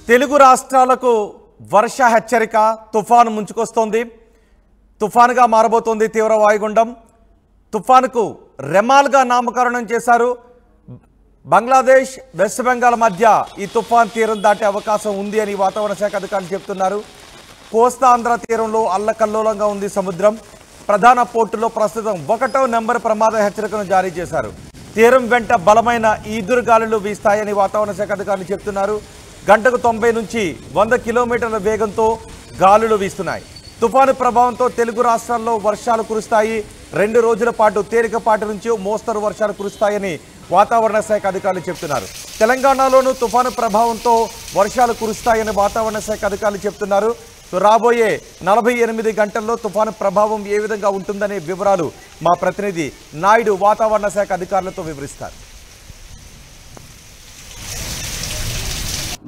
తెలుగు రాష్ట్రాలకు వర్ష హెచ్చరిక తుఫాను ముంచుకొస్తోంది. తుఫానుగా మారబోతోంది తీవ్ర వాయుగుండం. తుఫానుకు రెమాల్గా నామకరణం చేశారు. బంగ్లాదేశ్ వెస్ట్ బెంగాల్ మధ్య ఈ తుఫాన్ తీరం దాటే అవకాశం ఉంది అని వాతావరణ శాఖ అధికారులు చెప్తున్నారు. కోస్తాంధ్ర తీరంలో అల్లకల్లోలంగా ఉంది సముద్రం. ప్రధాన పోర్టులో ప్రస్తుతం 1వ నెంబర్ ప్రమాద హెచ్చరికను జారీ చేశారు. తీరం వెంట బలమైన ఈదురుగాలులు వీస్తాయని వాతావరణ శాఖ అధికారులు చెప్తున్నారు. గంటకు 90 నుంచి 100 కిలోమీటర్ల వేగంతో గాలులు వీస్తున్నాయి. తుఫాను ప్రభావంతో తెలుగు రాష్ట్రాల్లో వర్షాలు కురుస్తాయి. 2 రోజుల పాటు తేలికపాటి నుంచి మోస్తరు వర్షాలు కురుస్తాయని వాతావరణ శాఖ అధికారులు చెప్తున్నారు. తెలంగాణలోనూ తుఫాను ప్రభావంతో వర్షాలు కురుస్తాయని వాతావరణ శాఖ అధికారులు చెప్తున్నారు. రాబోయే 48 గంటల్లో తుఫాను ప్రభావం ఏ విధంగా ఉంటుందనే వివరాలు మా ప్రతినిధి నాయుడు వాతావరణ శాఖ అధికారులతో వివరిస్తారు.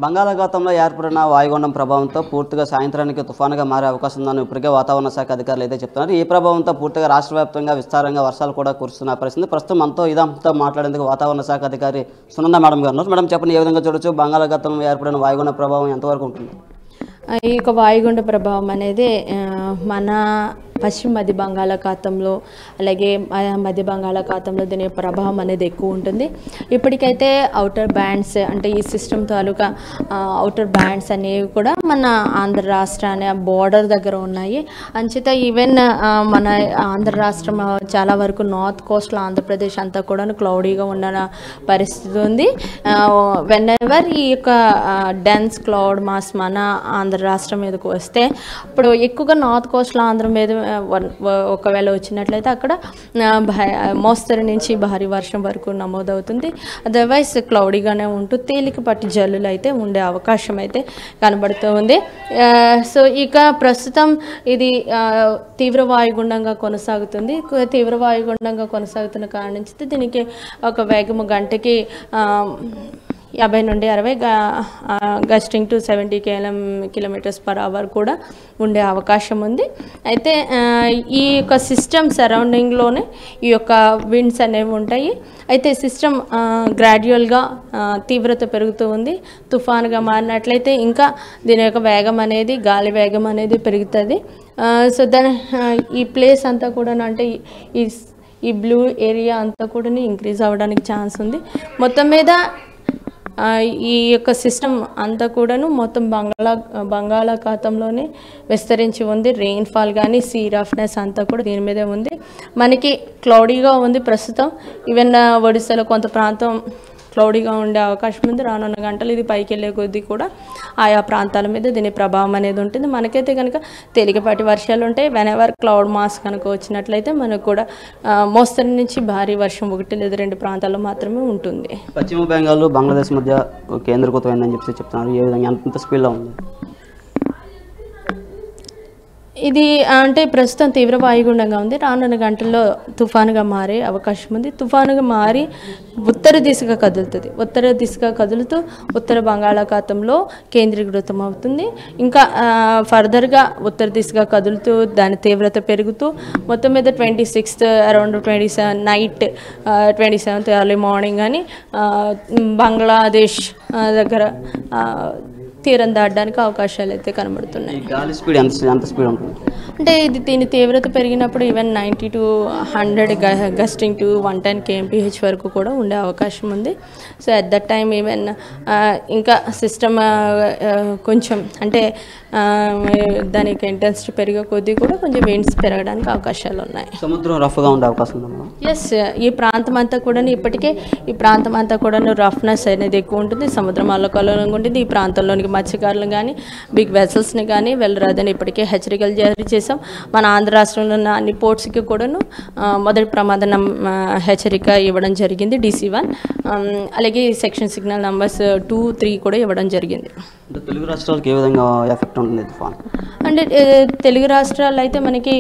బంగాళాఖాతంలో ఏర్పడిన వాయుగుండం ప్రభావంతో పూర్తిగా సాయంత్రానికి తుఫానుగా మారే అవకాశం ఉందని ఇప్పటికే వాతావరణ శాఖ అధికారులు అయితే చెప్తున్నారు. ఈ ప్రభావంతో పూర్తిగా రాష్ట్ర వ్యాప్తంగా విస్తారంగా వర్షాలు కూడా కురుస్తున్న పరిస్థితి. ప్రస్తుతం మనతో ఇదంతా మాట్లాడేందుకు వాతావరణ శాఖ అధికారి సునంద మేడం గారు ఉన్నారు. మేడం చెప్పండి, ఏ విధంగా చూడొచ్చు బెంగాళాఖాతంలో ఏర్పడిన వాయుగుండ ప్రభావం ఎంతవరకు ఉంటుంది? ఈ యొక్క వాయుగుండ ప్రభావం అనేది మన పశ్చిమ మధ్య బంగాళాఖాతంలో అలాగే మధ్య బంగాళాఖాతంలో దీని ప్రభావం అనేది ఎక్కువ ఉంటుంది. ఇప్పటికైతే అవుటర్ బ్యాండ్స్ అంటే ఈ సిస్టమ్ తాలూకా అవుటర్ బ్యాండ్స్ అనేవి కూడా మన ఆంధ్ర రాష్ట్రాన్ని బోర్డర్ దగ్గర ఉన్నాయి. అంచేత ఈవెన్ మన ఆంధ్ర రాష్ట్రం చాలా వరకు నార్త్ కోస్ట్లో ఆంధ్రప్రదేశ్ అంతా కూడా క్లౌడీగా ఉన్న పరిస్థితి ఉంది. వెన్ ఎవర్ ఈ యొక్క డెన్స్ క్లౌడ్ మాస్ మన ఆంధ్ర రాష్ట్రం మీదకు వస్తే ఇప్పుడు ఎక్కువగా నార్త్ కోస్ట్లో ఆంధ్ర మీద ఒకవేళ వచ్చినట్లయితే అక్కడ మోస్తరు నుంచి భారీ వర్షం వరకు నమోదవుతుంది. అదర్వైజ్ క్లౌడీగానే ఉంటూ తేలికపాటి జల్లులు అయితే ఉండే అవకాశం అయితే కనబడుతూ ఉంది. సో ఇక ప్రస్తుతం ఇది తీవ్ర వాయుగుండంగా కొనసాగుతుంది. తీవ్ర వాయుగుండంగా కొనసాగుతున్న కారణం నుంచి దీనికి ఒక వేగము గంటకి 50 నుండి 60 గస్టింగ్ టు 70 km/h కూడా ఉండే అవకాశం ఉంది. అయితే ఈ యొక్క సిస్టమ్ సరౌండింగ్లోనే ఈ యొక్క విండ్స్ అనేవి ఉంటాయి. అయితే సిస్టమ్ గ్రాడ్యువల్గా తీవ్రత పెరుగుతూ ఉంది. తుఫానుగా మారినట్లయితే ఇంకా దీని యొక్క వేగం అనేది గాలి వేగం అనేది పెరుగుతుంది. సో దాని ఈ ప్లేస్ అంతా కూడా అంటే ఈ బ్లూ ఏరియా అంతా కూడా ఇంక్రీజ్ అవ్వడానికి ఛాన్స్ ఉంది. మొత్తం మీద ఈ యొక్క సిస్టమ్ అంతా కూడాను మొత్తం బంగాళాఖాతంలోనే విస్తరించి ఉంది. రెయిన్ఫాల్ కానీ సీ రఫ్నెస్ అంతా కూడా దీని మీదే ఉంది. మనకి క్లౌడీగా ఉంది ప్రస్తుతం. ఈవెన్ ఒడిశాలో కొంత ప్రాంతం క్లౌడీగా ఉండే అవకాశం ఉంది. రానున్న గంటలు ఇది పైకి వెళ్ళే కొద్దీ కూడా ఆయా ప్రాంతాల మీద దీని ప్రభావం అనేది ఉంటుంది. మనకైతే కనుక తేలికపాటి వర్షాలు ఉంటాయి. వెన్ ఎవర్ క్లౌడ్ మాస్ కనుక వచ్చినట్లయితే మనకు కూడా మోస్తరు నుంచి భారీ వర్షం 1 లేదా 2 ప్రాంతాల్లో మాత్రమే ఉంటుంది. పశ్చిమ బెంగాల్ బంగ్లాదేశ్ మధ్య కేంద్రీకృతమైందని చెప్తున్నారు. ఏ విధంగా ఎంత స్పీడ్లో ఉంది ఇది? అంటే ప్రస్తుతం తీవ్ర వాయుగుండంగా ఉంది. రానున్న గంటల్లో తుఫానుగా మారే అవకాశం ఉంది. తుఫానుగా మారి ఉత్తర దిశగా కదులుతుంది. ఉత్తర దిశగా కదులుతూ ఉత్తర బంగాళాఖాతంలో కేంద్రీకృతం అవుతుంది. ఇంకా ఫర్దర్గా ఉత్తర దిశగా కదులుతూ దాని తీవ్రత పెరుగుతూ మొత్తం మీద 26th around 27 night 27th early morning అని బంగ్లాదేశ్ దగ్గర తీరం దాటడానికి అవకాశాలు అయితే కనబడుతున్నాయి. గాలి స్పీడ్ ఎంత స్పీడ్ ఉంటుంది అంటే దీని తీవ్రత పెరిగినప్పుడు even 90 to 100 gusting to 110 kmph వరకు కూడా ఉండే అవకాశం ఉంది. So at that time even ఇంకా సిస్టమ్ కొంచెం అంటే దానికి ఇంటెన్సిటీ పెరిగే కొద్దీ కూడా కొంచెం విండ్స్ పెరగడానికి అవకాశాలు ఉన్నాయి. సముద్రం రఫ్గా ఉండే అవకాశం ఉంది. ఎస్, ఈ ప్రాంతం అంతా కూడా ఇప్పటికే ఈ ప్రాంతం అంతా కూడా రఫ్నెస్ అనేది ఎక్కువ ఉంటుంది. సముద్రం అల్లకల్లోలంగా ఉంటుంది. ఈ ప్రాంతంలోనికి మత్స్యకారులు కానీ బిగ్ వెసల్స్ని కానీ వెళ్ళరాదని ఇప్పటికే హెచ్చరికలు జారీ చేశాం. మన ఆంధ్ర రాష్ట్రంలో ఉన్న అన్ని పోర్ట్స్కి కూడాను మొదటి ప్రమాద హెచ్చరిక ఇవ్వడం జరిగింది DC1. అలాగే సెక్షన్ సిగ్నల్ నంబర్స్ 2, 3 కూడా ఇవ్వడం జరిగింది. తెలుగు రాష్ట్రాలకు ఏ విధంగా ఎఫెక్ట్ ఉంటుంది తుఫాన్? అంటే తెలుగు రాష్ట్రాల్లో అయితే మనకి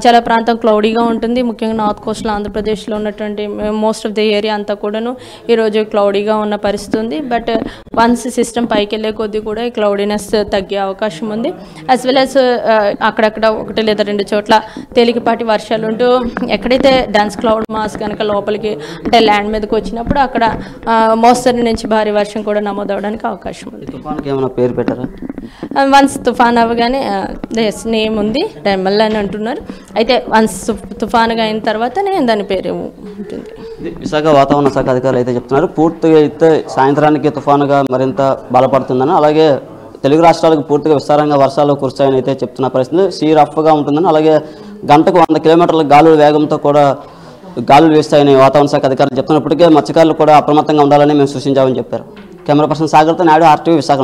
చాలా ప్రాంతం క్లౌడీగా ఉంటుంది. ముఖ్యంగా నార్త్ కోస్ట్లో ఆంధ్రప్రదేశ్లో ఉన్నటువంటి మోస్ట్ ఆఫ్ ది ఏరియా అంతా కూడాను ఈరోజు క్లౌడీగా ఉన్న పరిస్థితి ఉంది. బట్ వన్స్ సిస్టమ్ పైకి వెళ్ళే కొద్దీ కూడా ఈ క్లౌడీనెస్ తగ్గే అవకాశం ఉంది. యాజ్ వెల్ యాజ్ అక్కడక్కడ 1 లేదా 2 చోట్ల తేలికపాటి వర్షాలు ఉంటూ ఎక్కడైతే డెన్స్ క్లౌడ్ మాస్ కనుక లోపలికి అంటే ల్యాండ్ మీదకి వచ్చినప్పుడు అక్కడ మోస్తరు నుంచి భారీ వర్షం కూడా నమోదవడానికి అవకాశం ఉంది. తుఫాన్కి ఏమైనా పేరు పెట్టారా? వన్స్ తుఫాన్ అవ్వగానే నేమ్ ఉంది, రెమల్ అని అంటున్నారు. అయితే వన్స్ తుఫానుగా అయిన తర్వాతనే దాని పేరు ఉంటుంది. విశాఖ వాతావరణ శాఖ అధికారులు అయితే చెప్తున్నారు పూర్తిగా అయితే సాయంత్రానికి తుఫానుగా మరింత బలపడుతుందని, అలాగే తెలుగు రాష్ట్రాలకు పూర్తిగా విస్తారంగా వర్షాలు కురుస్తాయని అయితే చెప్తున్న పరిస్థితి. సీ రఫ్గా ఉంటుందని, అలాగే గంటకు 100 కిలోమీటర్ల గాలుల వేగంతో కూడా గాలులు వేస్తాయని వాతావరణ శాఖ అధికారులు చెప్తున్నప్పటికే మత్స్యకారులు కూడా అప్రమత్తంగా ఉండాలని మేము సూచించామని చెప్పారు. కెమెరా పర్సన్ సాగర్తో నాయుడు, RTV విశాఖ.